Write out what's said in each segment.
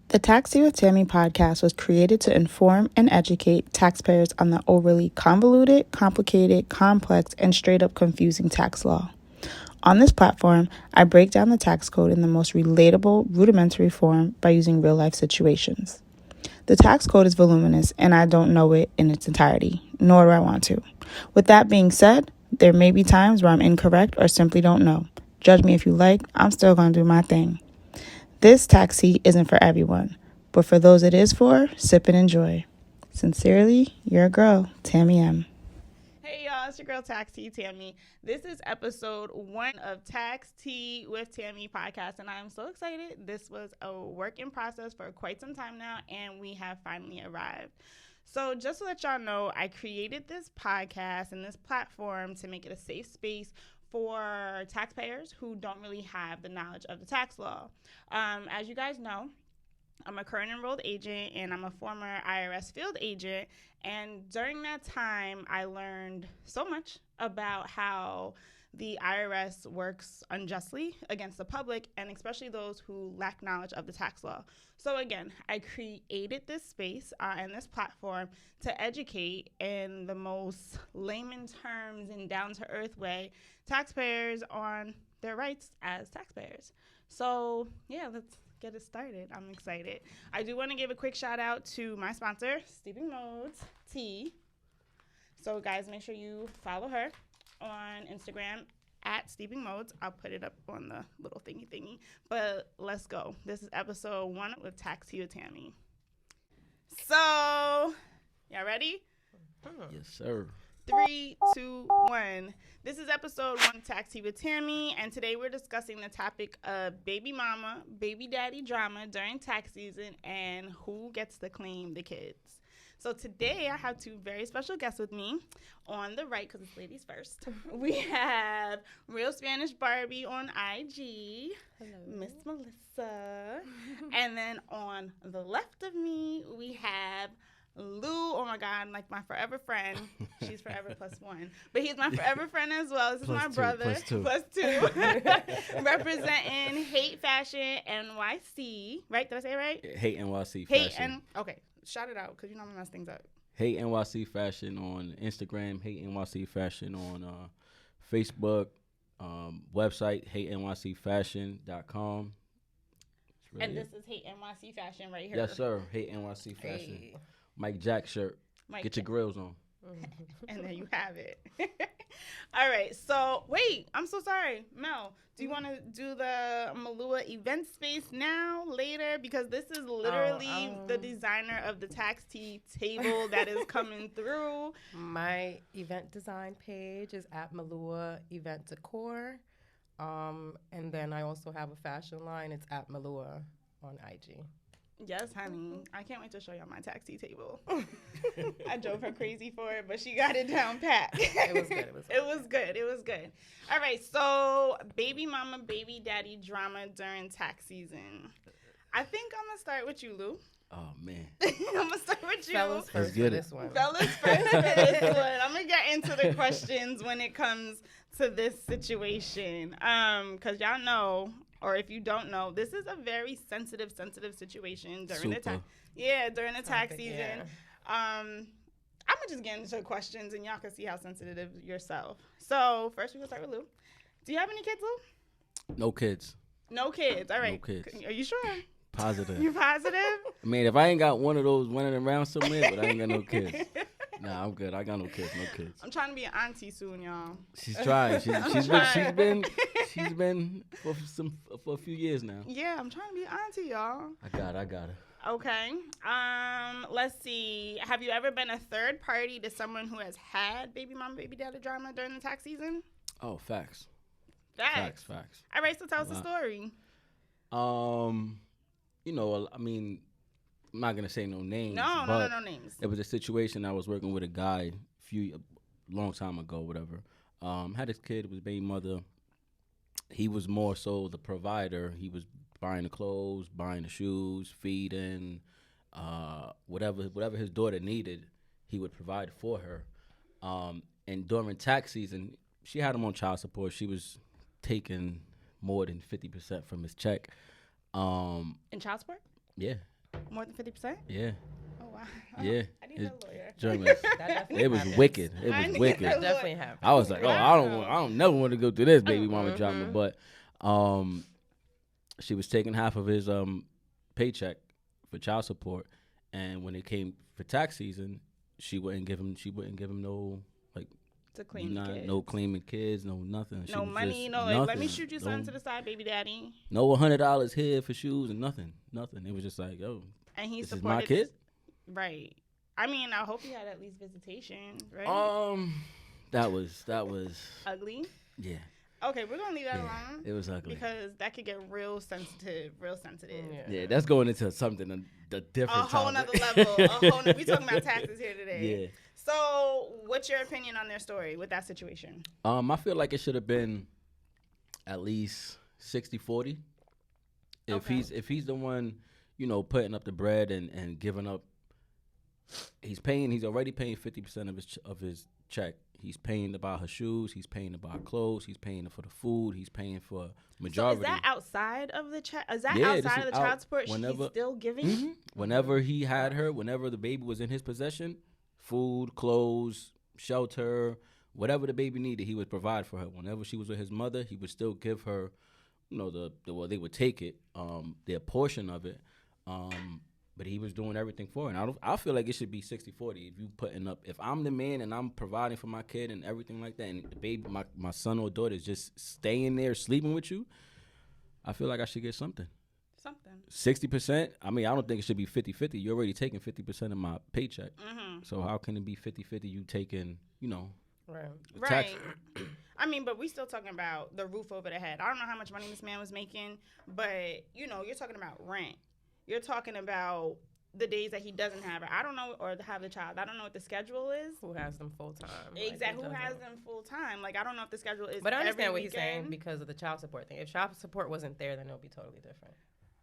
The Tea Tammie podcast was created to inform and educate taxpayers on the overly convoluted, complicated, complex, and straight up confusing tax law. On this platform, I break down the tax code in the most relatable, rudimentary form by using real life situations. The tax code is voluminous, and I don't know it in its entirety, nor do I want to. With that being said, there may be times where I'm incorrect or simply don't know. Judge me if you like, I'm still going to do my thing. This taxi isn't for everyone, but for those it is for, sip and enjoy. Sincerely, your girl, Tammie M. Hey y'all, it's your girl Tea Tammie. This is episode 1 of Tax Tea with Tammie podcast, and I'm so excited. This was a work in process for quite some time now, and we have finally arrived. So just to let y'all know, I created this podcast and this platform to make it a safe space for taxpayers who don't really have the knowledge of the tax law. As you guys know, I'm a current enrolled agent and I'm a former IRS field agent. And during that time, I learned so much about how the IRS works unjustly against the public, and especially those who lack knowledge of the tax law. So again, I created this space and this platform to educate in the most layman terms and down-to-earth way taxpayers on their rights as taxpayers. So yeah, let's get it started. I'm excited. I do want to give a quick shout out to my sponsor, Steeping Modes Tea. So guys, make sure you follow her on Instagram at Steeping Modes. I'll put it up on the little thingy. But let's go. This is episode 1 with Tea with Tammie. So, y'all ready? Yes, sir. 3, 2, 1. This is episode 1 of Tea with Tammie, and today we're discussing the topic of baby mama, baby daddy drama during tax season and who gets to claim the kids. So today I have 2 very special guests with me. On the right, because it's ladies first, we have Real Spanish Barbie on IG. Hello. Miss Melissa. And then on the left of me, we have Lou. Oh my God, like my forever friend. She's forever +1. But he's my forever friend as well. This is my brother. +2. Representing Hate Fashion NYC. Right? Did I say it right? Hate NYC Fashion. Okay. Shout it out, because you know I'm going to mess things up. Hate NYC Fashion on Instagram. Hate NYC Fashion on Facebook. Website, hatenycfashion.com. Really and this is Hate NYC Fashion right here. Yes, sir. Hate NYC Fashion. Hey. Mike Jack shirt. Get your grills on. And there you have it. All right. So, wait. I'm so sorry. Mel, do you want to do the Malua event space now, later? Because this is literally the designer of the tax tea table that is coming through. My event design page is at Malua Event Decor. And then I also have a fashion line. It's at Malua on IG. Yes, honey. I can't wait to show y'all my tax tea table. I drove her crazy for it, but she got it down pat. It was good. It was good. All right, so baby mama, baby daddy drama during tax season. I think I'm going to start with you, Lou. Oh, man. I'm going to start with you. Fellas first for this one. Fellas first for this one. I'm going to get into the questions when it comes to this situation. Because y'all know, or if you don't know, this is a very sensitive situation during the tax. Yeah, during the tax season. Yeah. I'm gonna just get into questions and y'all can see how sensitive yourself. So first we gonna start with Lou. Do you have any kids, Lou? No kids. No kids. All right. No kids. Are you sure? Positive. You positive? I mean, if I ain't got one of those running around somewhere, but I ain't got no kids. Nah, I'm good. I got no kids. I'm trying to be an auntie soon, y'all. She's trying. She's been for a few years now. Yeah, I'm trying to be an auntie, y'all. I got her. Okay. Let's see. Have you ever been a third party to someone who has had baby mama, baby daddy drama during the tax season? Oh, facts. Facts. All right, so tell us the story. You know, I mean, I'm not gonna say no names. No names. It was a situation. I was working with a guy long time ago, whatever. Had his kid, it was baby mother. He was more so the provider. He was buying the clothes, buying the shoes, feeding, whatever his daughter needed, he would provide for her. And during tax season, she had him on child support. She was taking more than 50% from his check. In child support? Yeah. More than 50%? Yeah. Oh wow. Yeah. I need a lawyer. Joint was- That definitely it was happens. wicked. It I was need wicked. a That definitely happens. I was like, oh, I don't never want to go through this baby mama drama. Mhm. But she was taking half of his paycheck for child support, and when it came for tax season, she wouldn't give him no To claim the kids. no claiming kids, no nothing. She No was money, just no like, let me nothing. shoot you something to the side, baby daddy. No $100 here for shoes and nothing. It was just like, yo, And he this is supported my kid. this- Right. I mean, I hope he had at least visitation, right? That was Ugly. yeah. Okay, we're gonna leave that Yeah, alone it was ugly. because that could get real sensitive. Yeah, that's going into something a A different whole topic. nother level. We talking about taxes here today. Yeah. So, what's your opinion on their story with that situation? I feel like it should have been at least 60-40. Okay. If he's the one, putting up the bread and giving up, he's already paying 50% of his check. He's paying to buy her shoes. He's paying to buy clothes. He's paying for the food. He's paying for majority. So is that outside of the Is that Yeah, this outside is of the out child support? whenever- She's still giving. Mhm. Whenever he had her, whenever the baby was in his possession, food, clothes, shelter, whatever the baby needed, he would provide for her. Whenever she was with his mother, he would still give her, they would take it, their portion of it. But he was doing everything for her. And I feel like it should be 60-40. If you putting up, if I'm the man and I'm providing for my kid and everything like that, and the baby, my son or daughter is just staying there sleeping with you, I feel like I should get something. 60%. I mean, I don't think it should be 50-50. You're already taking 50% of my paycheck. Mm-hmm. So how can it be 50-50? You taking, Right. tax. Right. I mean, but we still talking about the roof over the head. I don't know how much money this man was making, but you're talking about rent. You're talking about the days that he doesn't have it. I don't know, or have the child. I don't know what the schedule is. Who has them full time? Exactly. Who has them full time? Like, I don't know if the schedule is. But I understand every what he's saying weekend. because of the child support thing. If child support wasn't there, then it would be totally different.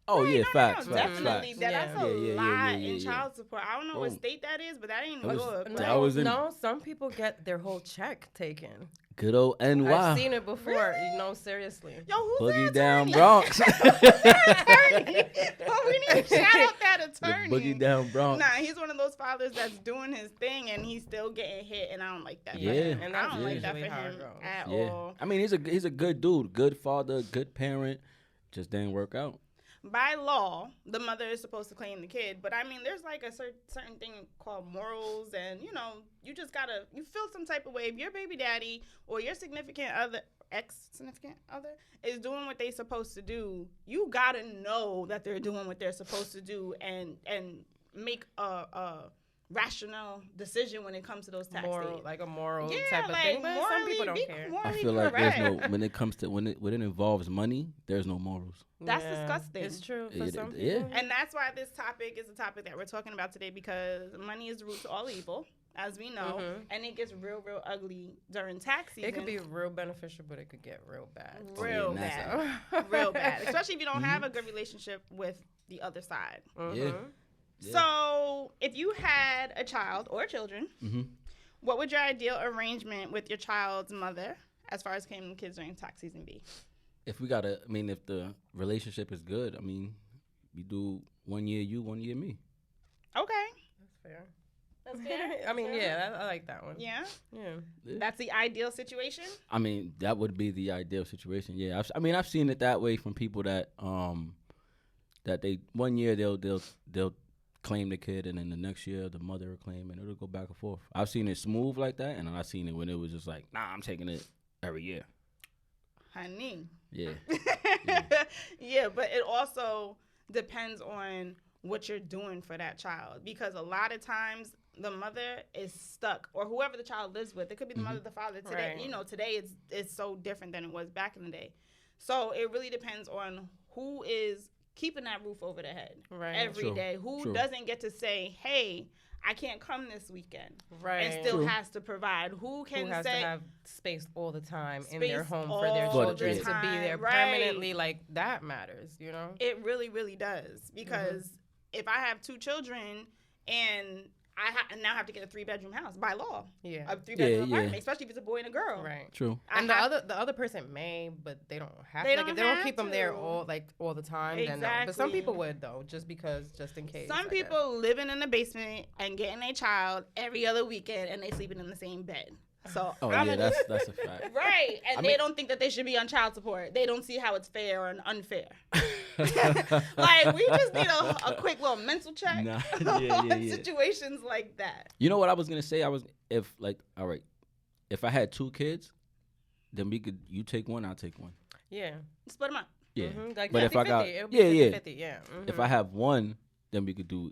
Oh Right, yeah, no, facts, no, facts, definitely. facts. That's a Yeah, lot yeah, in child support. I don't know what Oh. state that is, but that ain't That was- good. that was in- No, some people get their whole check taken. Good old NY. I've seen it before. Really? Seriously. Yo, who's Boogie that down attorney? Bronx. attorney. Oh, we need to shout out that The attorney. Boogie down Bronx. Nah, he's one of those fathers that's doing his thing and he's still getting hit, and I don't like that. for Yeah. him. And I that's don't like that usually for how it him goes. at Yeah. all. I mean, he's a good dude, good father, good parent. Just didn't work out. By law, the mother is supposed to claim the kid, but I mean, there's like a certain thing called morals, and you just gotta, you feel some type of way. If your baby daddy or your significant other, ex-significant other, is doing what they supposed to do, you gotta know that they're doing what they're supposed to do, and make a rational decision when it comes to those tax days. Like a moral Yeah, type of like thing. But some morally, people don't be care. I morally feel like correct. there's no when it comes to when it involves money, there's no morals. That's disgusting. It's true for It- some yeah. people. And that's why this topic is a topic that we're talking about today, because money is the root to all evil, as we know, and it gets real, real ugly during tax season. It could be real beneficial, but it could get real bad. real Yeah, bad, So- real bad, especially if you don't have a good relationship with the other side. Yeah. Yeah. So, if you had a child or children, what would your ideal arrangement with your child's mother, as far as claiming kids during tax season, be? If if the relationship is good, I mean, we do 1 year you, 1 year me. Okay. That's fair. That's fair. I mean, yeah, I like that one. Yeah. Yeah. That's the ideal situation. I mean, that would be the ideal situation. Yeah, I've seen it that way from people that that they 1 year they'll claim the kid, and then the next year the mother will claim, and it'll go back and forth. I've seen it smooth like that, and I've seen it when it was just like, nah, I'm taking it every year. Honey. Yeah. Yeah, but it also depends on what you're doing for that child, because a lot of times the mother is stuck, or whoever the child lives with. It could be the mother, the father. Today, Right. Today it's so different than it was back in the day. So it really depends on who is keeping that roof over their head every day. True. Who doesn't get to say, "Hey, I can't come this weekend," Right. and still has to provide. Who can Who has say? to have space all the time in their Space home for their all the children to be time, there right. permanently? Like, that matters, you know? It really, really does. Because if I have two children and now have to get a 3-bedroom house by law. Yeah. A 3-bedroom Yeah. apartment, especially if it's a boy and a girl. Right. True. And the other person may, but they don't have to. Like, if they don't keep them there all the time, then no. But some people would, though, just in case. Some people living in the basement and getting a child every other weekend, and they sleeping in the same bed. So that's a fact. Right, and they don't think that they should be on child support. They don't see how it's fair or unfair. Like, we just need a quick little mental check on situations like that. You know what I was gonna say? If I had 2 kids, then you take one, I'll take one. Yeah. Split them up. Yeah. Mm-hmm. Like but 50, if I got 50, yeah. Mm-hmm. If I have one, then we could do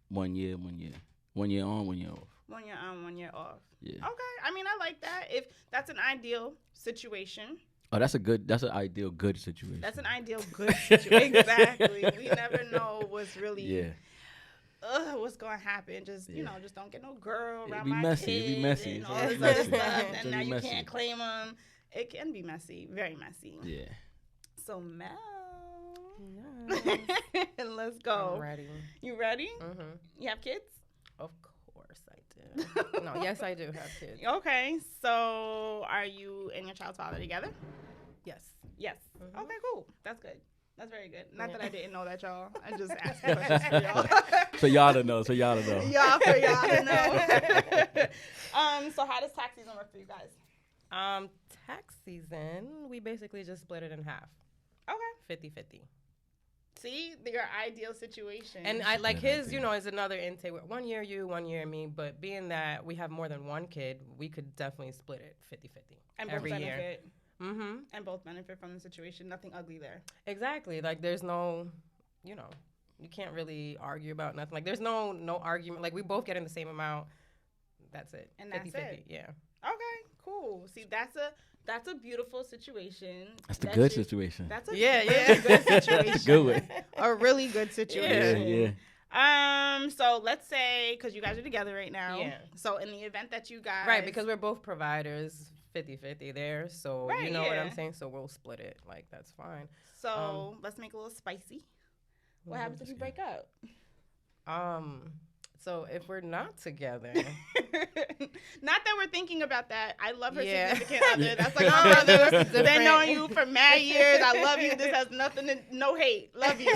1 year, 1 year, 1 year on, 1 year off. 1 year on, 1 year off. Yeah. Okay. I mean, I like that. If that's an ideal situation. Oh, that's an ideal good situation. That's an ideal good situation. Exactly. We never know what's really what's going to happen. Just, just don't get no girl around my kids. It'd be messy. And all this other stuff. And now you can't claim them. It can be messy. Very messy. Yeah. So, Mel. Yes. Let's go. I'm ready. You ready? Mm-hmm. You have kids? Of course I do. No, yes, I do have kids. Okay. So, are you and your child's father together? Yes. Yes. Mm-hmm. Okay, cool. That's good. That's very good. Not that I didn't know that, y'all. I just asked questions for y'all. So y'all to know. Y'all to know. So how does tax season work for you guys? Tax season, we basically just split it in half. Okay. 50-50. See, your ideal situation. And I like his, is another intake. 1 year you, 1 year me. But being that we have more than one kid, we could definitely split it 50-50 and every both year. Benefit. Mm-hmm. And both benefit from the situation. Nothing ugly there. Exactly. Like, there's no, you can't really argue about nothing. Like, there's no argument. Like, we both get in the same amount. That's it. And that's 50-50. it. Yeah. Okay, cool. See, that's a beautiful situation. That's the good situation. That's a really good situation. Good one. A really good situation. Yeah. So let's say, because you guys are together right now. Yeah. So in the event that you guys. Right, because we're both providers, 50-50 there. So you know what I'm saying? So we'll split it. Like, that's fine. So let's make it a little spicy. What happens if you break up? So if we're not together. Not that we're thinking about that. I love her significant other. That's like my my brother. brother. Been knowing you for mad years. I love you. This has no hate. Love you.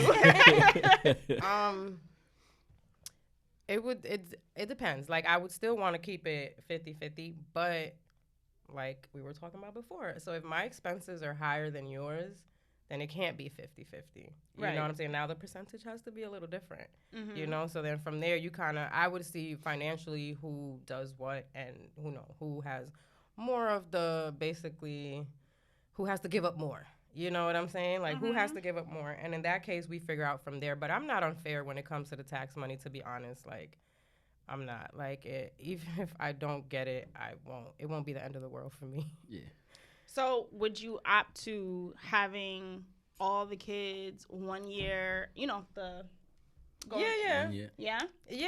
It depends. Like, I would still want to keep it 50-50, but like we were talking about before. So if my expenses are higher than yours, then it can't be 50-50. You know what I'm saying? Now the percentage has to be a little different, So then from there, I would see financially who does what and who has more of who has to give up more. You know what I'm saying? Like, who has to give up more? And in that case, we figure out from there. But I'm not unfair when it comes to the tax money, to be honest. Like, I'm not. Like, even if I don't get it, it won't be the end of the world for me. Yeah. So would you opt to having all the kids 1 year, Yeah,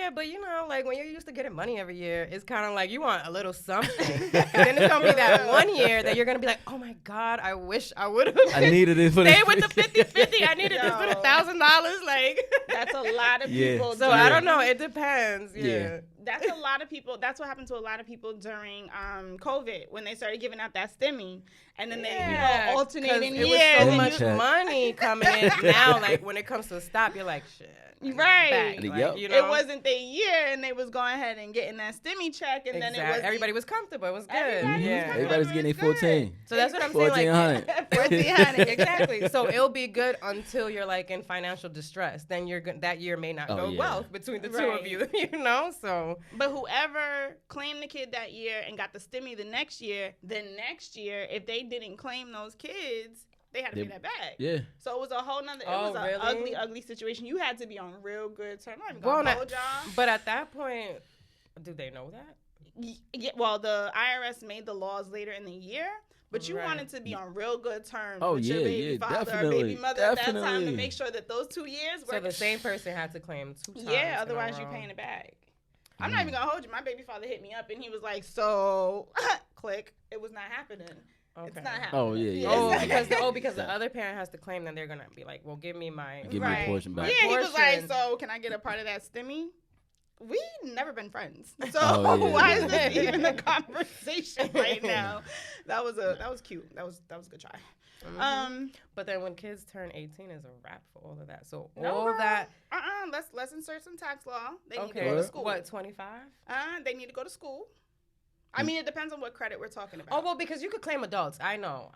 but like, when you're used to getting money every year, it's kind of like you want a little something. Then it's gonna be that 1 year that you're gonna be like, oh my God, I wish I would have. I needed it for stay with the 50-50. I needed this for $1,000. Like, that's a lot of people. So I don't know. It depends. Yeah. That's a lot of people. That's what happened to a lot of people during COVID when they started giving out that stimmy, and then they alternating years. It was so much money coming in. Now, like, when it comes to stop, you're like, shit. Right. Like, It wasn't their year, and they was going ahead and getting that stimmy check, and then it was everybody was comfortable. It was good. Everybody's getting a 14. So that's what I'm saying. Like, 1400. Exactly. So it'll be good until you're like in financial distress. Then that year may not go well between the two of you. So. But whoever claimed the kid that year and got the stimmy the next year, if they didn't claim those kids, they had to pay that back. Yeah. So it was a whole nother. It was an ugly, ugly situation. You had to be on real good terms. I'm not even gonna hold y'all. But at that point, do they know that? Yeah. Well, the IRS made the laws later in the year. But you wanted to be on real good terms with your baby father or baby mother at that time to make sure that those 2 years were. So the same person had to claim 2 times. Yeah, otherwise you're paying it back. I'm not even going to hold you. My baby father hit me up and he was like, so, click, it was not happening. Okay. It's not happening. Oh, yeah. Because the other parent has to claim, then they're going to be like, well, give me a portion back. Yeah, he was like, so can I get a part of that stimmy? We never been friends, so yeah. why is this even a conversation right now? That was cute. That was a good try. But then when kids turn 18 is a wrap for all of that. So No, all girl. that. Let's insert some tax law. They need to Okay. go to school. What, 25? They need to go to school. I mean, it depends on what credit we're talking about. Oh, well, because you could claim adults. I know.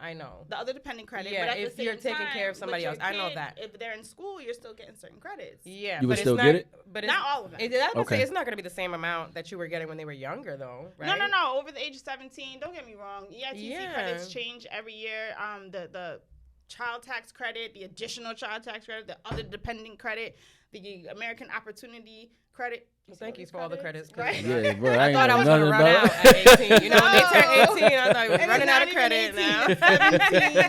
The other dependent credit. Yeah, but at if the same you're taking time, care of somebody with your else. I know kid, that. If they're in school, you're still getting certain credits. Yeah, You would but still it's get not, it? But not all of them. Okay. It's not going to be the same amount that you were getting when they were younger, though, right? No. Over the age of 17, don't get me wrong. EITC credits change every year. The child tax credit, the additional child tax credit, the other dependent credit, the American Opportunity credit. Thank you for all the credits. Right? Yeah, bro. I thought I was going to run out at 18. You know, when they turn 18, I thought I was running out of credit 18, now.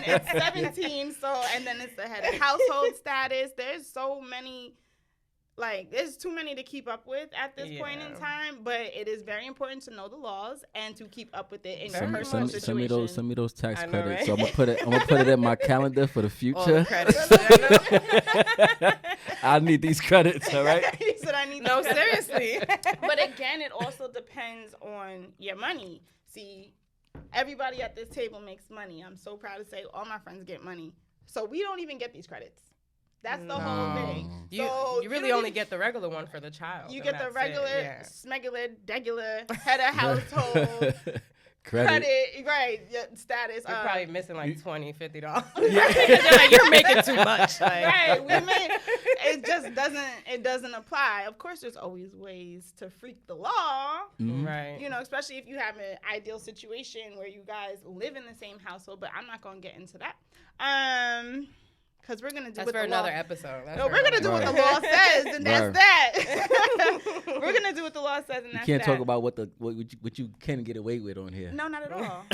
It's 17. So, and then it's the head of household status. There's so many. Like, there's too many to keep up with at this point in time, but it is very important to know the laws and to keep up with it in your personal situation. Send me those tax know, credits. right? So I'm gonna put it in my calendar for the future. All the credits. I need these credits, all right? He said I need No, these credits. seriously. But again, it also depends on your money. See, everybody at this table makes money. I'm so proud to say all my friends get money. So we don't even get these credits. That's the whole thing. So you really only get the regular one for the child. You get the regular, smegular, degular, head of household, credit, right, status. You're probably missing like $20, $50. Yeah. Like, you're making too much. Like. Right, it just doesn't apply. Of course, there's always ways to freak the law. Mm-hmm. Right. You know, especially if you have an ideal situation where you guys live in the same household, but I'm not going to get into that. Because we're gonna do that's for another episode. We're gonna do what the law says, and that's that. We're gonna do what the law says, and that's that. You can't talk about what you can get away with on here. No, not at all.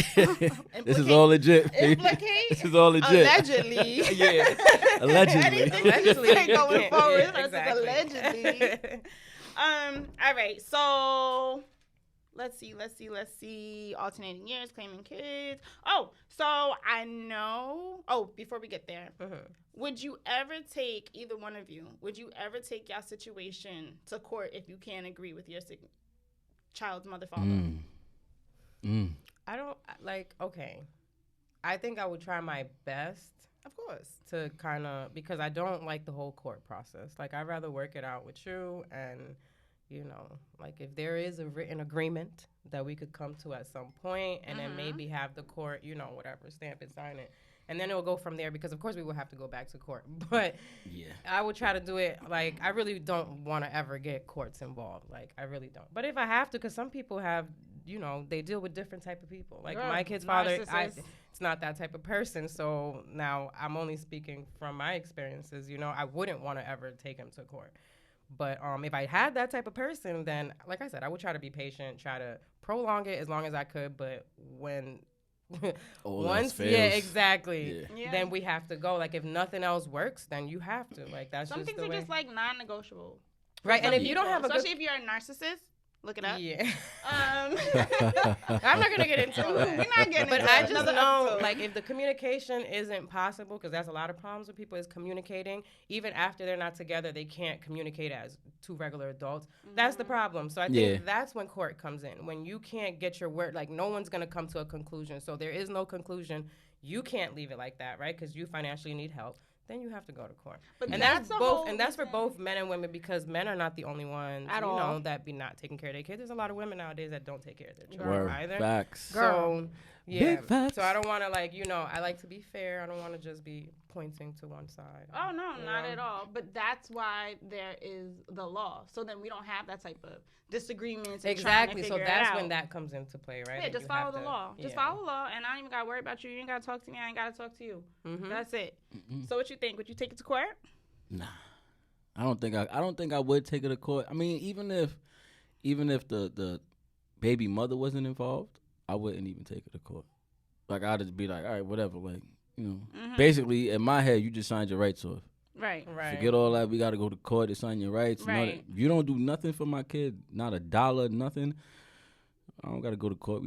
This is all legit. Implicate. This is all legit. Allegedly. Yeah. Allegedly. Allegedly. Going forward, Yeah, that's exactly. allegedly. All right. So. Let's see. Alternating years, claiming kids. Oh, so I know. Oh, before we get there, would you ever take, either one of you, would you ever take y'all situation to court if you can't agree with your child's mother, father? I don't, okay. I think I would try my best. Of course. To kind of, because I don't like the whole court process. Like, I'd rather work it out with you and... You know, like if there is a written agreement that we could come to at some point and then maybe have the court, you know, whatever, stamp it, sign it. And then it will go from there because, of course, we will have to go back to court. But yeah, I would try to do it, like, I really don't want to ever get courts involved. Like, I really don't. But if I have to, because some people have, you know, they deal with different type of people. Like, my kid's father, it's not that type of person. So now I'm only speaking from my experiences. You know, I wouldn't want to ever take him to court. But if I had that type of person, then, like I said, I would try to be patient, try to prolong it as long as I could. But when once, exactly, then we have to go. Like, if nothing else works, then you have to. Like, that's some just things the are way. just like non-negotiable, right? And if you don't have especially if you're a narcissist. Look it up. Yeah. I'm not gonna get into that. We're not getting but into I just know, episode. like, if the communication isn't possible, because that's a lot of problems with people is communicating. Even after they're not together, they can't communicate as two regular adults. That's the problem. So I think that's when court comes in. When you can't get your word, like, no one's gonna come to a conclusion. So there is no conclusion. You can't leave it like that, right? Because you financially need help. Then you have to go to court. But and that's both, and that's for both men and women, because men are not the only ones, that be not taking care of their kids. There's a lot of women nowadays that don't take care of their children either. Facts. So, yeah. Big facts. So I don't want to, like, you know, I like to be fair. I don't want to just be pointing to one side. Oh, no, not at all. But that's why there is the law. So then we don't have that type of disagreements. Exactly. So that's when that comes into play, right? Yeah, just follow the law. Just follow the law, and I don't even got to worry about you. You ain't got to talk to me. I ain't got to talk to you. That's it. So what you think? Would you take it to court? Nah. I don't think I would take it to court. I mean, even if the baby mother wasn't involved, I wouldn't even take it to court. Like, I'd just be like, all right, whatever. Like, you know, basically, in my head, you just signed your rights off. Right. Forget all that. We got to go to court to sign your rights. Right. If you don't do nothing for my kid, not $1, nothing, I don't got to go to court.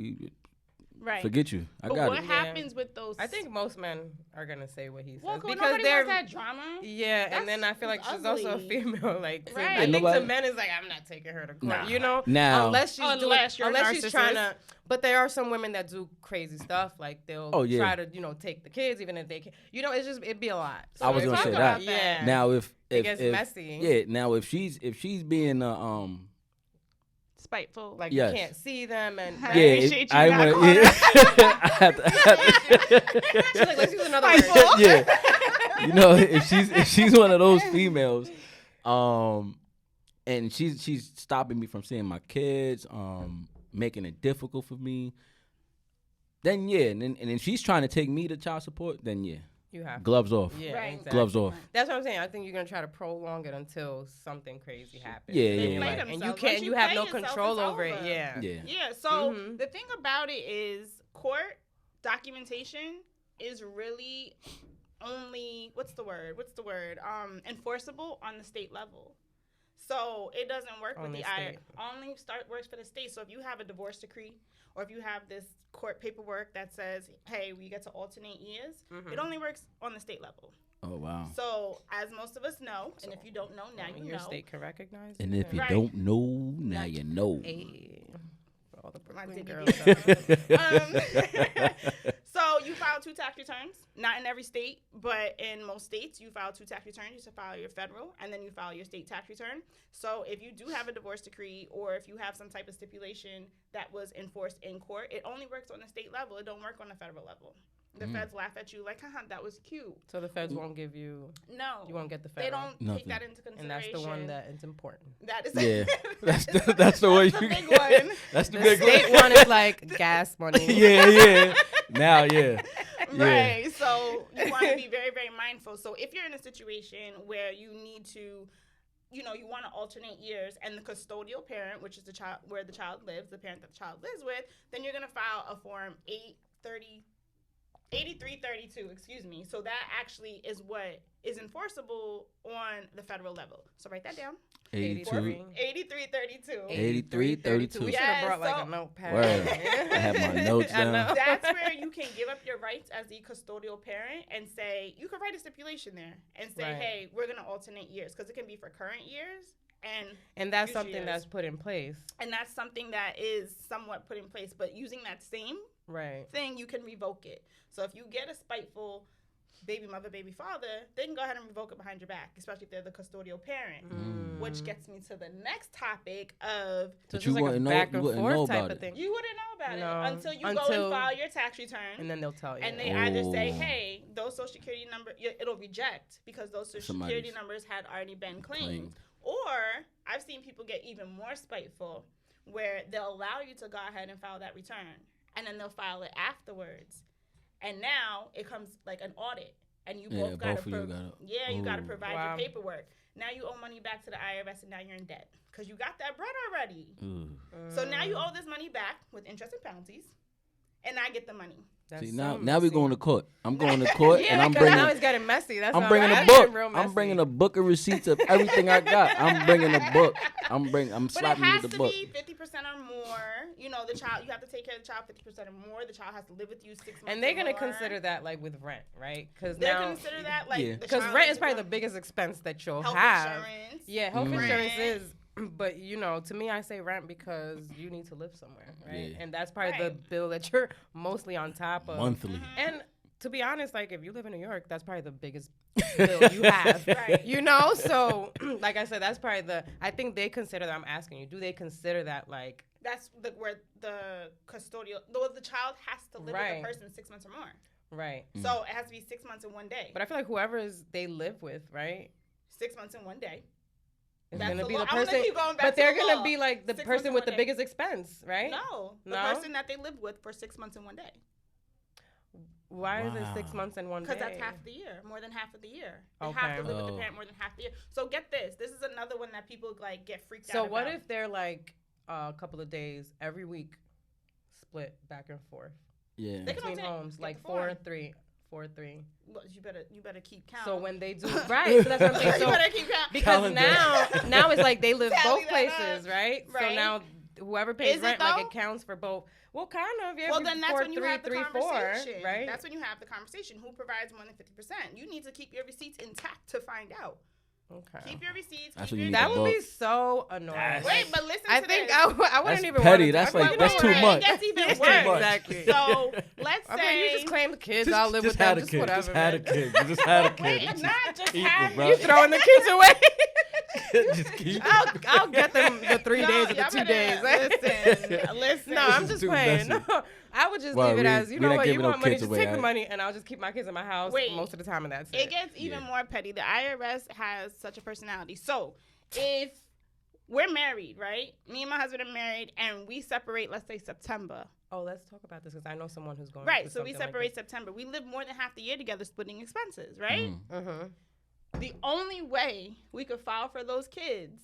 Right. Forget you. I but got what it. happens with those? I think most men are gonna say what he says well, because nobody they're wants that drama. yeah, and then I feel like she's also a ugly. female. Like Right. I think nobody- to men is like I'm not taking her to court. Nah. You know, Now- unless you're a unless she's narcissist. trying to. But there are some women that do crazy stuff. Like they'll try to take the kids even if they can. It'd be a lot. So I was gonna say that. Yeah. Now if it gets messy. Yeah. Now if she's being spiteful, like yes. you can't see them and yeah, appreciate you, I not want. Yeah. I have to- she's like, let's use another word. Yeah. If she's one of those females, and she's stopping me from seeing my kids, making it difficult for me, then yeah, and then she's trying to take me to child support, then yeah. You have gloves off. Yeah, right. exactly. Gloves off. That's what I'm saying. I think you're gonna try to prolong it until something crazy happens. Yeah, and, yeah. like, Play and you themselves. can't. Once You you have play no yourself, control it's over it. over. Yeah. Yeah. Yeah. So the thing about it is, court documentation is really only what's the word? Enforceable on the state level. So it doesn't work with the IRS. Only works for the state. So if you have a divorce decree, or if you have this court paperwork that says, "Hey, we get to alternate years," it only works on the state level. Oh wow. So as most of us know, and if you don't know, now you know. Your state can recognize. And it. if you don't know, now you know. Hey, for all the Brooklyn girls. girls. So you file 2 tax returns, not in every state, but in most states, you file 2 tax returns. You file your federal, and then you file your state tax return. So if you do have a divorce decree, or if you have some type of stipulation that was enforced in court, it only works on the state level. It don't work on the federal level. The feds laugh at you like, haha, that was cute. So the feds won't give you. No. You won't get the federal. They don't take that into consideration. And that's the one that is important. That is That's the one you the big one. That's the The big state one is like gas money. yeah. Now, yeah. Right. So you want to be very, very mindful. So if you're in a situation where you need to, you want to alternate years, and the custodial parent, which is the child where the child lives, the parent that the child lives with, then you're going to file a form 8332, excuse me. So that actually is what is enforceable on the federal level. So write that down. 8332. 8332. We should have brought like a notepad. Word. I have my notes down. That's where you can give up your rights as the custodial parent and say, you can write a stipulation there and say, hey, we're going to alternate years, because it can be for current years and that's something that's put in place. And that's something that is somewhat put in place, but using that same thing, you can revoke it. So if you get a spiteful baby mother, baby father, they can go ahead and revoke it behind your back, especially if they're the custodial parent. Which gets me to the next topic of... But you wouldn't know about it. You wouldn't know about it until you go and file your tax return. And then they'll tell you. And they either say, hey, those Social Security numbers, it'll reject because those Social Security numbers had already been claimed. Or I've seen people get even more spiteful, where they'll allow you to go ahead and file that return, and then they'll file it afterwards. And now it comes like an audit, and you both got to you got to provide your paperwork. Now you owe money back to the IRS, and now you're in debt because you got that bread already. So now you owe this money back with interest and penalties, and I get the money. See, now we're going to court. I'm going to court, and I'm bringing. Now it's getting messy. I'm bringing a book. I'm bringing a book of receipts of everything I got. I'm bringing a book. I'm slapping you with the book. But it has to be 50% or more. The child, you have to take care of the child 50% or more. The child has to live with you 6 months. And they're gonna consider that like with rent, right? Because they're gonna consider that like because rent is probably the biggest expense that you'll have. Insurance. Yeah, health insurance is. But to me, I say rent because you need to live somewhere, right? And that's probably the bill that you're mostly on top of monthly. And to be honest, like if you live in New York, that's probably the biggest bill you have, So like I said, that's probably I think they consider that. I'm asking you, do they consider that like? That's where the custodial, the child has to live with the person 6 months or more. Right. So it has to be 6 months and 1 day. But I feel like whoever they live with, right? 6 months and 1 day. It's going to be the person, but they're going to be like the person with the biggest expense, right? No, the person that they lived with for 6 months and 1 day. Why is it 6 months and 1 day? Because that's half the year, more than half of the year. They have to live with the parent more than half the year. So get this. This is another one that people like get freaked out about. So what if they're like a couple of days every week, split back and forth? Yeah. Between homes, like 4 and 3. 4-3. Well, you better keep count. So when they do right, so that's what I'm saying. So you better keep count because now it's like they live both places, right? So now whoever pays Is it rent, like though? it counts for both. Well, kind of. Yeah. Well, then that's when you have the 3, conversation. 4, right? That's when you have the conversation. Who provides more than 50%? You need to keep your receipts intact to find out. Okay. Keep your receipts. That's Keep when you your need That the would be book. so annoying. Wait, but listen I to think this. I wouldn't That's even petty. want to. That's like- Wait, that's wait, too wait. much. It gets even That's worse. too much. Exactly. So let's I say mean, you just claim the kids. I'll live with had them. a Just kid. whatever. Just had a man. kid. You just had a kid. wait, it's not just Keep it, have bro. You throwing the kids away? Just keep it. I'll get them the 3 days or the y'all 2 better days. Listen. No, I'm is just too playing. messy. No, I would just Well, leave it we- as, you we know not what, you giving no want money, kids just away, take the right? money, and I'll just keep my kids in my house Wait. most of the time, and that's It gets even Yeah. more petty. The IRS has such a personality. So if we're married, right? Me and my husband are married, and we separate, let's say September. Oh, let's talk about this because I know someone who's going Right. through So we something separate September. We live more than half the year together, splitting expenses, right? Mm. Mm-hmm. The only way we could file for those kids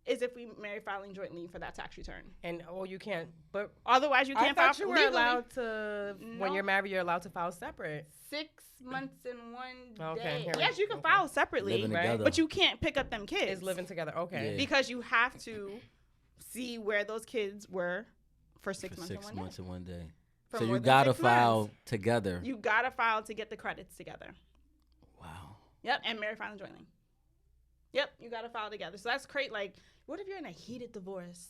is if we marry filing jointly for that tax return. And you can't. But Otherwise, you I can't file thought you were legally. allowed to. When No. you're married, you're allowed to file separate. 6 months and 1 Okay, day. here we- Yes, you can okay. file separately, Living right? together. but you can't pick up them kids. Is living together. Okay. Yeah. Because you have to see where those kids were for 6 For months 6 and 1 months day. and 1 day. For So more you than gotta 6 months. file together. You gotta file to get the credits together. Wow. Yep, and marry filing jointly. Yep, you gotta file together. So that's great. Like, what if you're in a heated divorce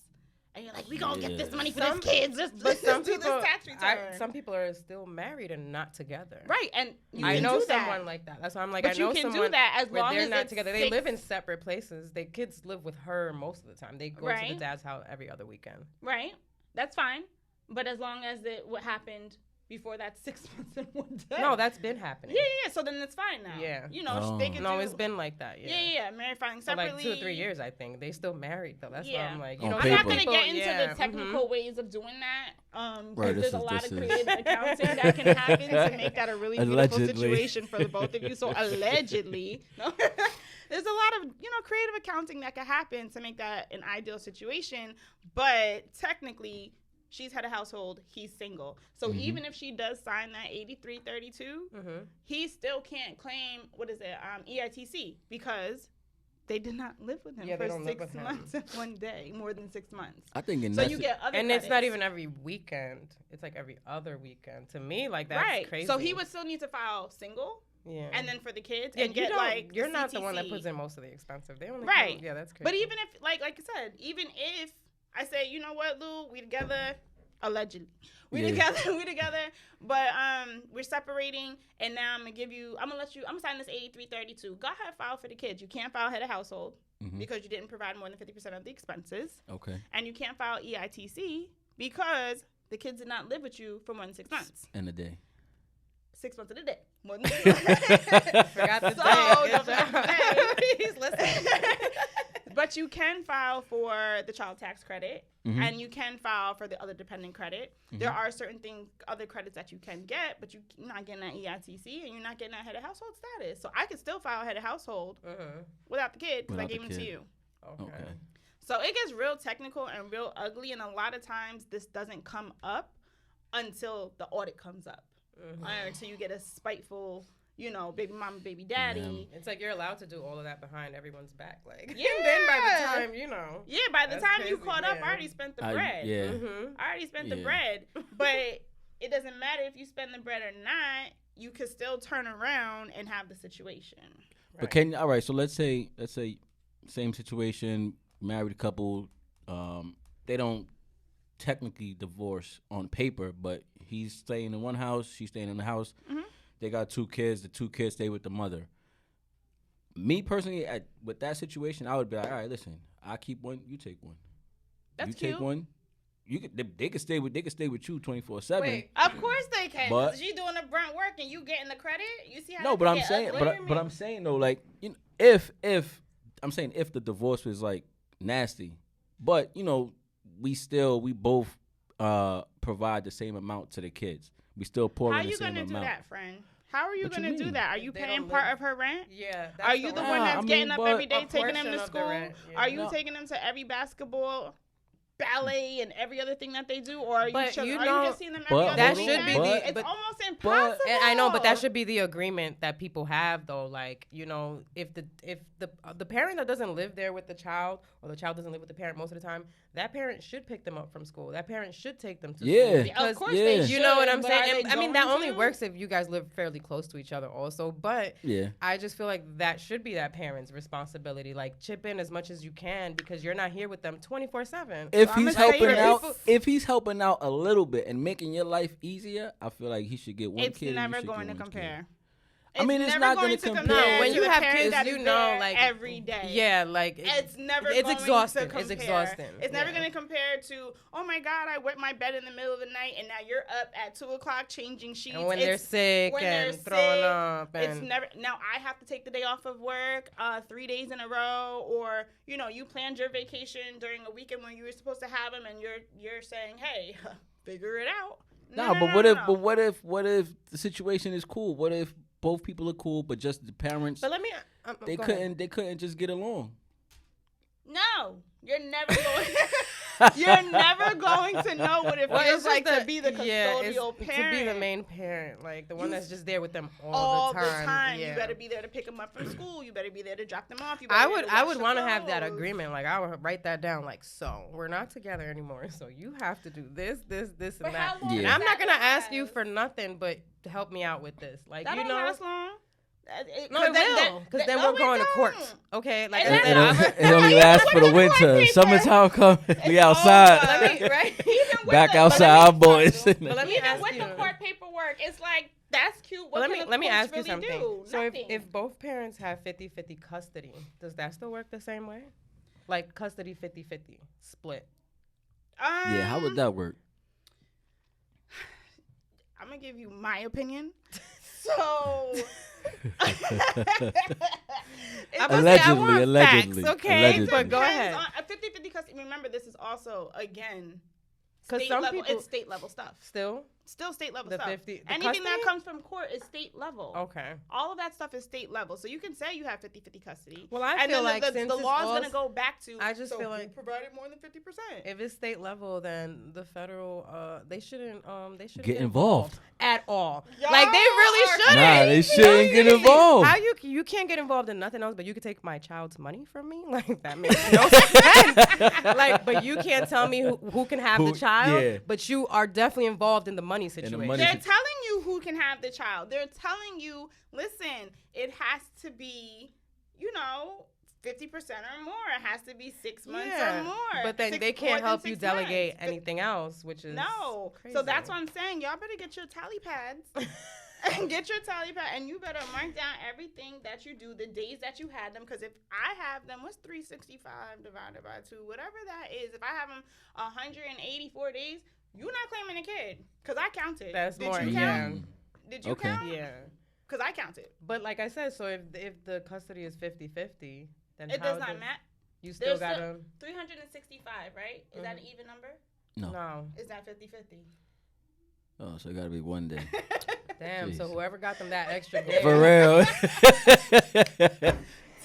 and you're like, we gonna get this money for Some- these kids? Just, But some do people, this tax return. some people are still married and not together. right, and you I can know do that. someone like that. That's why I'm like, But I know you can someone do that as where long they're as not it's together. They 6 live in separate places. Their kids live with her most of the time. They go to Right. the dad's house every other weekend. Right, that's fine. But as long as what happened before that 6 months and 1 day. No, that's been happening. Yeah. So then it's fine now. Yeah. You know, Oh. they can No, do. it's been like that. Yeah. Married filing For separately. like 2 or 3 years, I think. They still married though. That's why Yeah. I'm like, On you know, I'm paper. not gonna people- get into yeah, the technical ways of doing that, because Right, there's this a is- lot of this is- creative accounting that can happen to make that a really beautiful Allegedly. situation for the both of you. So allegedly, no, there's a lot of creative accounting that can happen to make that an ideal situation. But technically, she's had a household. He's single. So even if she does sign that 8332, he still can't claim EITC because they did not live with him Yeah, they for don't live 6 with him. months and 1 day, more than 6 months. I think in So that you si- get other And it's not credits. even every weekend. It's like every other weekend. To me, like that's right. crazy. So he would still need to file single, yeah. and then for the kids, yeah, and get like you're the not the one that CTC. puts in most of the expensive. They only Right. count- yeah, that's crazy. But even if, like I said, even if I say, you know what, Lou, we together, allegedly, we Yeah. together, but we're separating, and now I'm gonna sign this 8332. Go ahead, file for the kids. You can't file head of household because you didn't provide more than 50% of the expenses, Okay. and you can't file EITC because the kids did not live with you for more than 6 months. In a day. 6 months in a day. More than 6 months. Forgot the So, day. don't Good forget the job. day. He's listening. But you can file for the child tax credit, and you can file for the other dependent credit. There are certain other credits that you can get, but you're not getting that EITC, and you're not getting that head of household status. So I could still file head of household without the kid because I Without gave the them to kid. you. Okay. So it gets real technical and real ugly, and a lot of times this doesn't come up until the audit comes up, or until you get a spiteful, baby mama, baby daddy. It's like you're allowed to do all of that behind everyone's back. Like, Yeah. and then by the time, Yeah, by the That's time you crazy, caught up, yeah. I already spent the bread. Yeah. I already spent the Yeah. bread. But it doesn't matter if you spend the bread or not. You could still turn around and have the situation. But all right, so let's say same situation, married couple, they don't technically divorce on paper, but he's staying in one house, she's staying in the house. They got 2 kids, the 2 kids stay with the mother. Me personally, with that situation, I would be like, all right, listen, I keep one, you take one. That's you cute. take one. They could stay with you 24/7. Wait, Of course they can. But- She doing the brunt work and you getting the credit. You see how No, that but can I'm get saying, ugly? but I'm saying though, like, if the divorce was like nasty, but we both provide the same amount to the kids. We still pour How in the you same gonna do amount. that, friend? How are you What you gonna do mean? that? Are you They paying don't part live- of her rent? yeah. Are you the one that's getting up but every day, a taking them portion to of the school? rent, yeah. Are you No. taking them to every basketball ballet and every other thing that they do, or are you But just seeing them every but other that weekend? should be It's but- almost impossible. And I know, but that should be the agreement that people have, though. Like, you know, if the parent that doesn't live there with the child, or the child doesn't live with the parent most of the time, that parent should pick them up from school. That parent should take them to school. Of course they should. You know what I'm but saying? are And, I mean, that going only to? works if you guys live fairly close to each other also. But I just feel like that should be that parent's responsibility. Like, chip in as much as you can because you're not here with them 24/7. If he's helping out, if he's helping out a little bit and making your life easier, I feel like he should get one kid. It's never going to compare. I mean, it's not going to compare. No, when to you the have parent kids, that you is know, there like every day. Yeah, like it's never. It's going exhausting. To compare. It's exhausting. It's never going to compare to. Oh my God, I wet my bed in the middle of the night, and now you're up at 2:00 changing sheets. And when they're sick and throwing up, and it's never. Now I have to take the day off of work, 3 days in a row, or you know, you planned your vacation during a weekend when you were supposed to have them, and you're saying, hey, figure it out. No, but what if the situation is cool? What if both people are cool, but just the parents? But let me. They couldn't just get along. No, you're never going. You're never going to know what it feels like to be the custodial parent. To be the main parent, like the one that's just there with them all the time. Yeah. You better be there to pick them up from school. You better be there to drop them off. I would want to have that agreement. Like I would write that down. Like, so we're not together anymore. So you have to do this, and that. And I'm not gonna ask you for nothing, but to help me out with this. Like that you know. Don't last long. It will, because then we're going to court. Okay, like it only lasts for the winter. Summertime come, we outside. Back outside, boys. But let me ask with you. the court paperwork, it's like that's cute. But let me ask you really something. Do? So if both parents have 50-50 custody, does that still work the same way? Like custody 50-50 split. Yeah, how would that work? I'm gonna give you my opinion. So allegedly. Facts, okay, but go ahead. 50-50 custody. Remember, this is also again because state level. It's state level stuff. Still state level stuff. Anything custody? that comes from court is state level. Okay. All of that stuff is state level. So you can say you have 50-50 custody. Well, I feel like the law is going to go back to. I just feel like provided more than 50%. If it's state level, then the federal they shouldn't get involved at all. Y'all like they really shouldn't. Nah, they shouldn't get involved. How you can't get involved in nothing else, but you can take my child's money from me? Like that makes no sense. Like, but you can't tell me who can have the child, but you are definitely involved in the money situation. They're telling you who can have the child. They're telling you, listen, it has to be, 50% or more. It has to be 6 months or more. But then they can't help you delegate anything else, which is crazy. So that's what I'm saying. Y'all better get your tally pads. And get your tally pad, and you better mark down everything that you do, the days that you had them. Because if I have them, what's 365 divided by 2? Whatever that is. If I have them 184 days, you're not claiming a kid. Because I counted. That's Did more, you count? Did you count? Yeah. Because I counted. But like I said, so if the custody is 50-50, then it does not matter. You still got them. 365, right? Is that an even number? No. Is that 50-50? Oh, so it got to be one day. Damn, Jeez. So whoever got them that extra day. For real.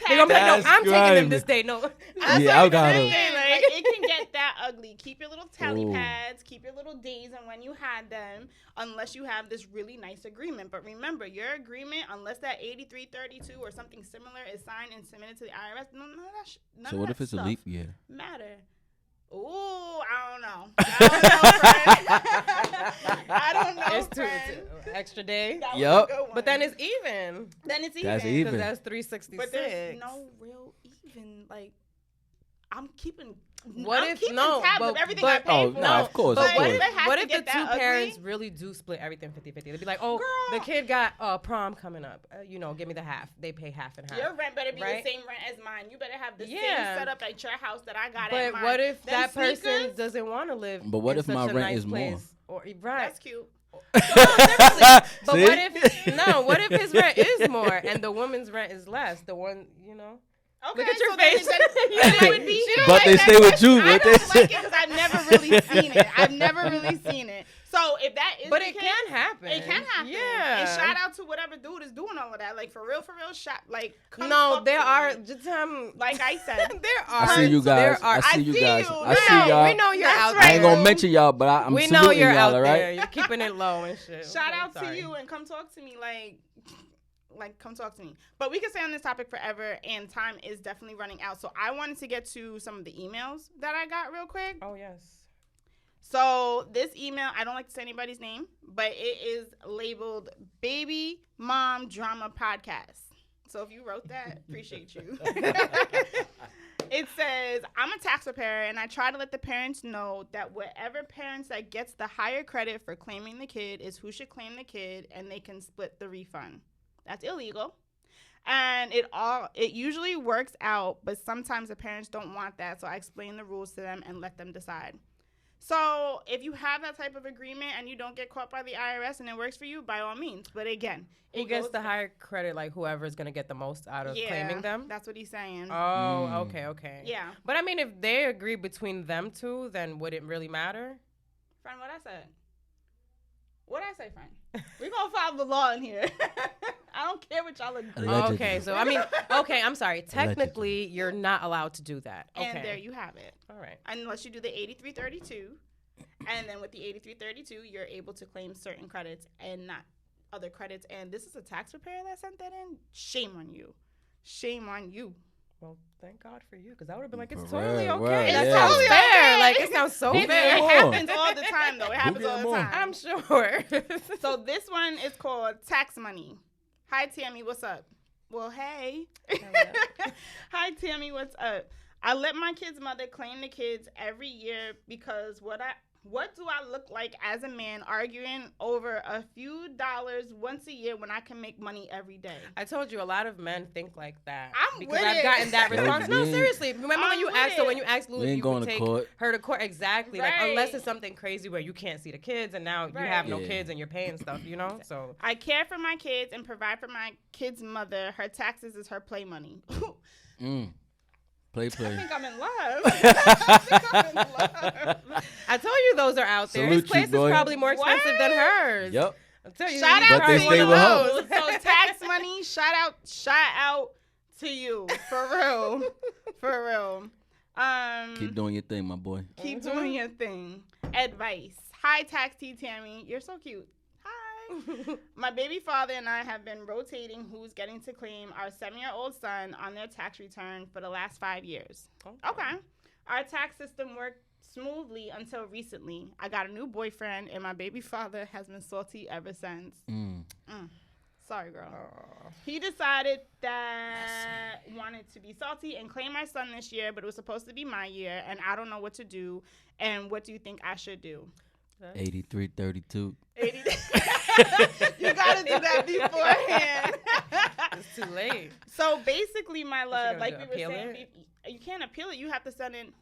They're gonna be like, no, I'm taking them this day. No. I got them. Like, it can get that ugly. Keep your little tally pads. Keep your little days and when you had them, unless you have this really nice agreement. But remember, your agreement, unless that 8332 or something similar is signed and submitted to the IRS, none so what if it's a leap year? Matter. Ooh, I don't know. I don't know, It's extra day. Yep. But then it's even. That's even. Because that's 366. But there's no real even. Like, I'm keeping tabs of everything I paid for. No, of course. But Like, what if the two parents really do split everything 50-50? They'd be like, oh, Girl. the kid got prom coming up. Give me the half. They pay half and half. Your rent better be the same rent as mine. You better have the same setup at your house that I got at mine. But what if Them that sneakers? person doesn't want to live But what in if such my a rent nice is more? place? Right. That's cute. But See? what if his rent is more and the woman's rent is less? The one, Okay, look at your so face. Then it would be. But they stay with you. I don't like it because I've never really seen it. So if that is but the it case, can happen. It can happen. Yeah. And shout out to whatever dude is doing all of that. Like, for real, shout. Like, come no, talk there to are. me. Just like I said, there are. I see you guys. There are. I see you guys. you. I see y'all. We know you're That's out right. there. I ain't gonna mention y'all, but I'm we know saluting you're y'all, out all right? there. You're keeping it low and shit. Shout out to Sorry. you and come talk to me. Like, come talk to me. But we can stay on this topic forever, and time is definitely running out. So I wanted to get to some of the emails that I got real quick. Oh, yes. So this email, I don't like to say anybody's name, but it is labeled Baby Mom Drama Podcast. So if you wrote that, appreciate you. It says, I'm a tax preparer, and I try to let the parents know that whatever parents that gets the higher credit for claiming the kid is who should claim the kid, and they can split the refund. That's illegal. And it usually works out, but sometimes the parents don't want that, so I explain the rules to them and let them decide. So if you have that type of agreement and you don't get caught by the IRS and it works for you, by all means. But again, who gets the higher credit? Like whoever's gonna get the most out of claiming them. That's what he's saying. Oh, okay. Yeah. But I mean, if they agree between them two, then would it really matter? Friend, what I said? What I say, friend? We're gonna follow the law in here. I don't care what y'all agree. Allegedly. Okay, so I mean, I'm sorry. Technically, you're not allowed to do that. Okay. And there you have it. All right. Unless you do the 8332, and then with the 8332, you're able to claim certain credits and not other credits. And this is a tax preparer that sent that in. Shame on you. Shame on you. Well, thank God for you, because I would have been like, it's Right, totally okay. right, That yeah. sounds Totally fair. okay. Like, it sounds so It fair. happens all the time, though. It happens all the more? time. I'm sure. So this one is called Tax Money. Hi, Tammy. What's up? Well, hey. Hi, Tammy. What's up? I let my kid's mother claim the kids every year because what do I look like as a man arguing over a few dollars once a year when I can make money every day? I told you a lot of men think like that. I'm because with I've it. gotten that response. No, Yeah. seriously. Remember when you with asked? So it. when you asked We Lou if ain't you going would to take court. her to court, exactly. Like Right. unless it's something crazy where you can't see the kids and now you Right. have no Yeah. kids and you're paying stuff. You know, so I care for my kids and provide for my kid's mother. Her taxes is her play money. Play. I think I'm in love. I think I'm in love. I told you those are out there. Salute His you, place boy. is probably more expensive than hers. Yep. I'll tell you. Shout he's out But to they probably stay one with of her. those. So tax money, shout out to you. For real. For real. Keep doing your thing, my boy. Keep doing your thing. Advice. Hi, Tax Tea Tammie. You're so cute. Hi. My baby father and I have been rotating who's getting to claim our 7-year-old son on their tax return for the last 5 years. Okay. Our tax system worked smoothly until recently. I got a new boyfriend, and my baby father has been salty ever since. Sorry, girl. He decided that wanted to be salty and claim my son this year, but it was supposed to be my year, and I don't know what to do. And what do you think I should do? 8332. 80. You gotta do that beforehand. It's too late. So basically, my love, gonna like do, we were appeal saying, it? you can't appeal it. You have to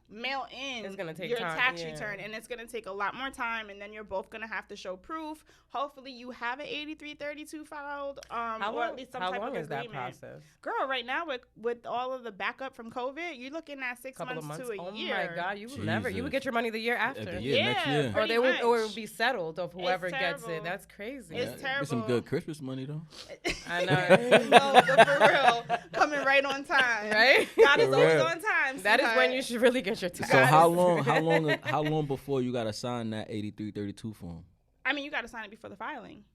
mail in It's gonna take your time, tax yeah. return, and it's gonna take a lot more time. And then you're both gonna have to show proof. Hopefully, you have an 8332 filed, or at least some type of is that agreement. process? Girl, right now with all of the backup from COVID, you're looking at 6 Couple of months months. to a Oh year. my God, you would never. You would Jesus. get your money the year At after. the year, next Yeah, year. Or pretty they would, or it much. would be settled of whoever gets terrible. it. That's crazy. It's Get some terrible. good Christmas money, though. I know. No, but for real, coming right on time. Right? God is For always real. on time. That is when sweetheart. you should really get your tax. So how long before you gotta sign that 8332 form? I mean, you got to sign it before the filing,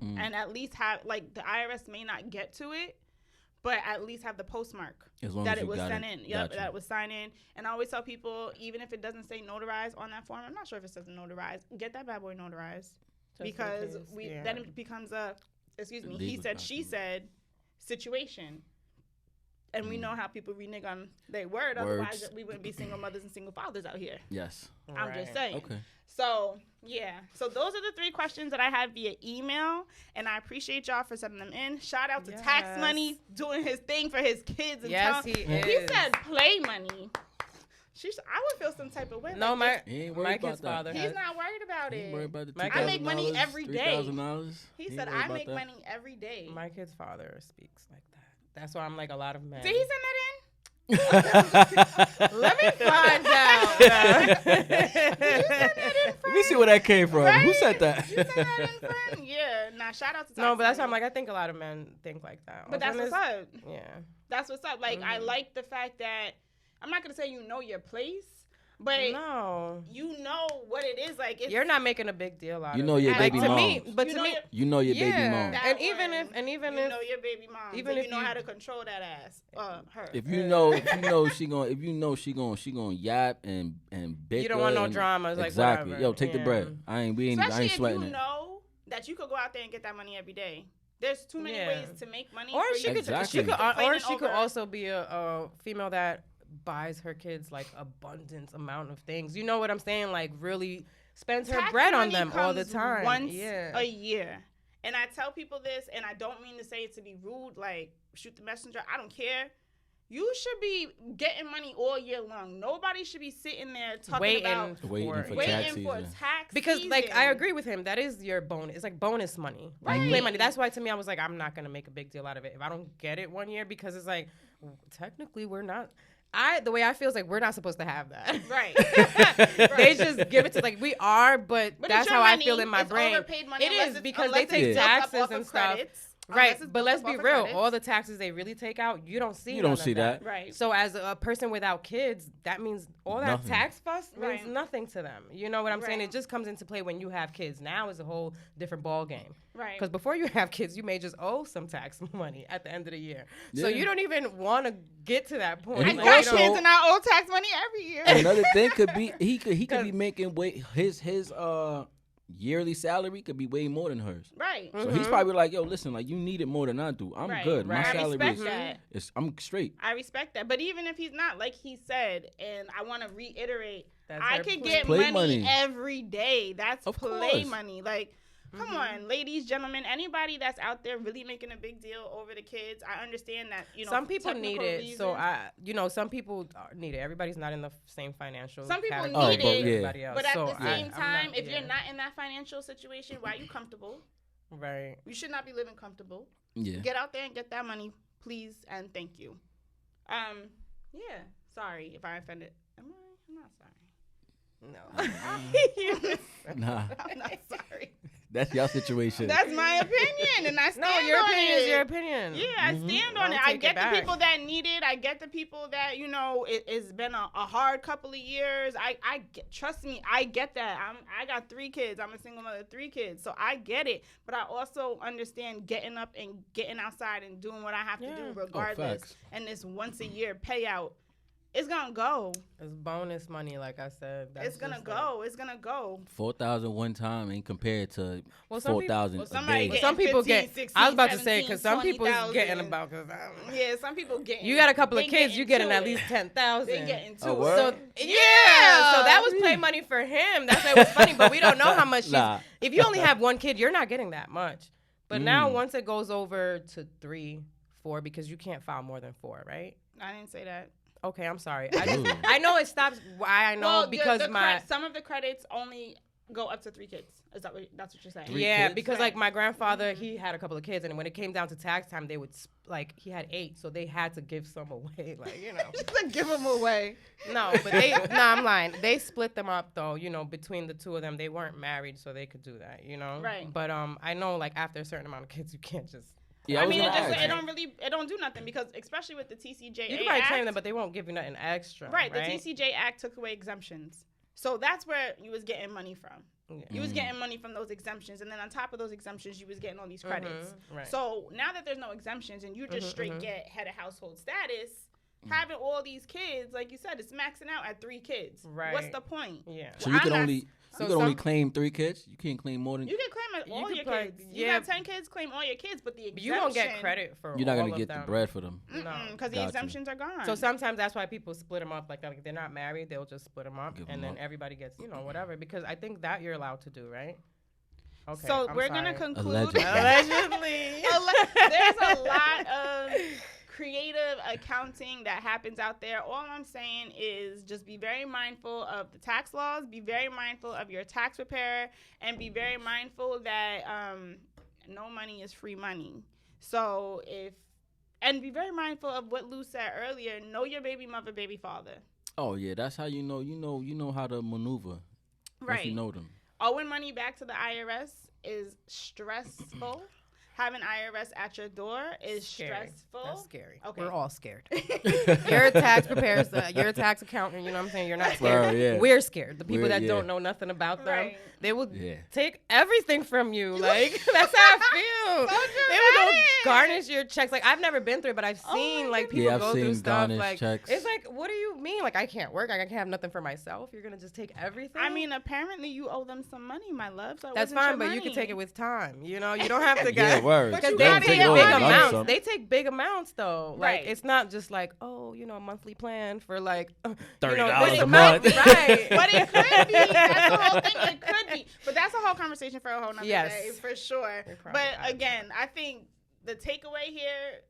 and at least have like the IRS may not get to it, but at least have the postmark As long that as it you was got sent it. in. Yep, Gotcha. that was signed in. And I always tell people, even if it doesn't say notarized on that form, I'm not sure if it says notarized. Get that bad boy notarized because then it becomes a he Legal said, she document. said situation. And we know how people renege on their word. Otherwise, Words. we wouldn't be single mothers and single fathers out here. Yes. I'm just saying. Okay. So, yeah. So, those are the 3 questions that I have via email. And I appreciate y'all for sending them in. Shout out to Tax Yes. Money doing his thing for his kids. And Yes, he He is. said play money. I would feel some type of way. No, like He ain't my worried kid's about that. father he's has. not worried about He it. ain't worried about the My $2,000, kid- I make money every day. $3,000. He said, I make money every day. My kid's father speaks like that. That's why I'm like a lot of men. Did he send that in? Let me find out. Did you send that in, We me see where that came from. Right? Who said that? You said that in front? Yeah. Nah, shout out to tax No, but that's why I'm money. like, I think a lot of men think like that. But that's what's up. Yeah. That's what's up. Like, I like the fact that, I'm not going to say you know your place, but no, you know what it is. Like, it's, you're not making a big deal out of it. You know your baby to mom. me, but to me, You know your baby yeah. mom. that even one, if you know your baby mom, even so if you know you- how to control that ass, her. If you know she gonna yap and bicker. you don't want no and- dramas, like exactly. whatever. Yo, take the Yeah. bread. I ain't Especially sweating if you it. know that you could go out there and get that money every day. There's too many Yeah. ways to make money. Or for she you could, to Exactly. be or complaining she could over- also be a female that buys her kids like abundant amount of things. You know what I'm saying? Like really spends her Tax bread on money them all the comes time. once yeah. a year. And I tell people this, and I don't mean to say it to be rude, like shoot the messenger. I don't care. You should be getting money all year long. Nobody should be sitting there talking waiting about for tax waiting for season. tax because season. like I agree with him. That is your bonus. It's like bonus money, like Right. play money. That's why to me I was like, I'm not gonna make a big deal out of it if I don't get it one year, because it's like technically we're not. The way I feel is like we're not supposed to have that. Right. They just give it to like we are, but But that's it's your how money. I feel in my It's brain. overpaid money It unless is it's- because unless they it's take built up taxes off and of stuff. credits. Right, Unless it's but built let's up be off of real. credits. All the taxes they really take out, you don't see. You none don't of see that. Right. So as a person without kids, that means all that Nothing. tax fuss means Right. nothing to them. You know what I'm saying? Right. It just comes into play when you have kids. Now is a whole different ball game. Right. Because before you have kids, you may just owe some tax money at the end of the year. So Yeah. you don't even want to get to that point. And I he Like, got you don't- kids and I owe tax money every year. Another thing could be he could be 'Cause- making his yearly salary could be way more than hers. Right. So he's probably like, yo, listen, like you need it more than I do. I'm Right. good. My Right. I salary respect is, that. I'm straight. I respect that. But even if he's not, like he said, and I want to reiterate, That's I her could play. get Play money, money. every day. That's Of play course. money. Like, come on, ladies, gentlemen, anybody that's out there really making a big deal over the kids, I understand that, some people need technical it. So reasons. some people need it. Everybody's not in the same financial. Some people category need as it, everybody else. But at So the same I'm time, not- if yeah. you're not in that financial situation, why are you comfortable? right. You should not be living comfortable. Yeah. Get out there and get that money, please, and thank you. Yeah. Sorry if I offended. Am I? I'm not sorry. No. Nah, I'm not sorry. that's y'all situation. That's my opinion, and I stand No, your on opinion it. is your opinion. Yeah, I stand on Don't it. I take it get the back. people that need it. I get the people that, it's been a hard couple of years. I get, trust me, I get that. I got 3 kids. I'm a single mother of 3 kids. So I get it. But I also understand getting up and getting outside and doing what I have to do regardless. facts. And this once a year payout, it's going to go. It's bonus money, like I said. That's It's going to just like- go. It's going to go. 4,000 one time ain't compared to Well, some people- 4,000 well, a somebody day. get- Some people 15, get. 16, I was about to say 17, because some people's 20,000. getting about. Cause Yeah, some people getting. you got a couple of they kids, you getting into at it. least They 10,000. getting to Oh, it. word? So so that was play money for him. That's why it was funny, but we don't know how much. Nah. If you only have one kid, you're not getting that much. But now once it goes over to 3, 4, because you can't file more than 4, right? I didn't say that. Okay, I'm sorry. Ooh. I know it stops. Why I know Well, because some of the credits only go up to 3 kids. Is that that's what you're saying? Three yeah, kids? because like my grandfather, he had a couple of kids, and when it came down to tax time, they would he had 8, so they had to give some away, like Just to give them away. No, but I'm lying. They split them up though, between the two of them. They weren't married, so they could do that, Right. But I know like after a certain amount of kids, you can't just. Yeah, I mean, was gonna ask. it don't do nothing because especially with the TCJA You can probably Act, claim them, but they won't give you nothing extra. right? The TCJ Act took away exemptions, so that's where you was getting money from. Yeah. You was getting money from those exemptions, and then on top of those exemptions, you was getting all these credits. Right. So now that there's no exemptions and you just straight get head of household status, having all these kids, like you said, it's maxing out at 3 kids. Right. What's the point? Yeah. So Well, you I'm could not- only So you could only some- claim 3 kids. You can't claim more than. You can claim all could your play- kids. You yeah. got 10 kids, claim all your kids, but the exemption. But you don't get credit for. You're not all gonna of get the them. bread for them. No. because the Got you. exemptions are gone. So sometimes that's why people split them up. Like they're not married, they'll just split them up, Give and 'em then up. everybody gets whatever. Because I think that you're allowed to do, right? Okay. So I'm we're gonna sorry. conclude. Allegedly. There's a lot of creative accounting that happens out there. All I'm saying is just be very mindful of the tax laws, be very mindful of your tax preparer, and be very mindful that no money is free money. So and be very mindful of what Lou said earlier, know your baby mother, baby father. Oh yeah, that's how you know how to maneuver. Right. If you know them. owing money back to the IRS is stressful. Having IRS at your door is Scary. stressful. That's scary. Okay. We're all scared. You're a tax preparer. You're a tax accounnt. You know what I'm saying? You're not scared. Yeah. We're scared. The people We're- that yeah. don't know nothing about them, Right. they will Yeah. take everything from you. Like, that's how I feel. They will go garnish your checks. Like, I've never been through it, but I've seen, like, people I've go through seen stuff. garnished Like, checks. it's like, what do you mean? Like, I can't work. I can't have nothing for myself. You're going to just take everything? I mean, apparently you owe them some money, my love. So it that's wasn't your fine, but you money. can take it with time. You know, you don't have to Yeah, go. word. But Because you they gotta take take big all the amounts. lump sum. They take big amounts, though. Like, Right. it's not just like, oh, you know, a monthly plan for like $30 this a amount. month. Right. But it could be. That's the whole thing. It could be. But that's a whole conversation for a whole nother Yes. day, for sure. probably But right. again, I think the takeaway here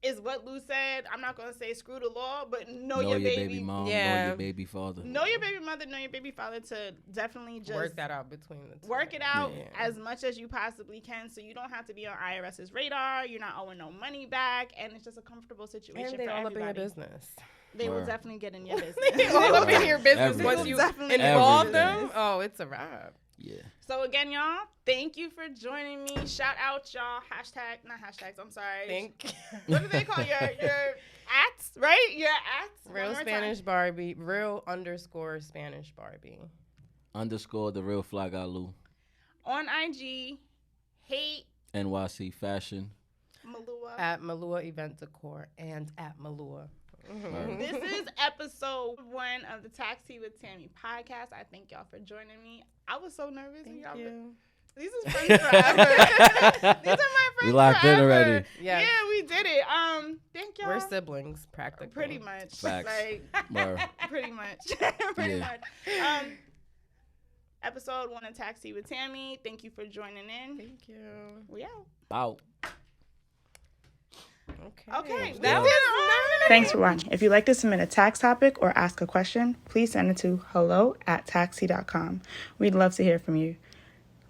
is what Lou said. I'm not going to say screw the law, but know your baby. mom, know Yeah. your baby father. Know your baby mother, know your baby father to definitely just Work that out between the two. work it out Yeah. as much as you possibly can so you don't have to be on IRS's radar. You're not owing no money back, and it's just a comfortable situation And they for all up in your everybody. business. They will Word. definitely get in your business. They all up in your business Everything. once you Definitely involve everything. them. Oh, it's a wrap. Yeah. So again, y'all, thank you for joining me. Shout out y'all. Not hashtags. I'm sorry. What do they call your ats? Right? Your ats. One Real more Spanish time. Barbie. Real _Spanish Barbie. _ the real fly guy Lou. On IG, hate NYC fashion. Malua. At Malua Event Decor and at Malua. This is episode 1 of the Taxi with Tammy podcast. I thank y'all for joining me. I was so nervous. Thank y'all. you. These is friends forever. These are my friends We locked in forever. already. Yes. Yeah, we did it. Thank y'all. We're siblings, practically. Pretty much. Facts. Like, Word. pretty much. Pretty Yeah. much. Episode 1 of Taxi with Tammy. Thank you for joining in. Thank you. We out. Out. Okay. That Yeah. was nice. Thanks for watching. If you'd like to submit a tax topic or ask a question, please send it to hello@taxi.com. We'd love to hear from you.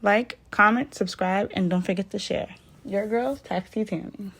Like, comment, subscribe, and don't forget to share. Your girl, Taxi Tammy.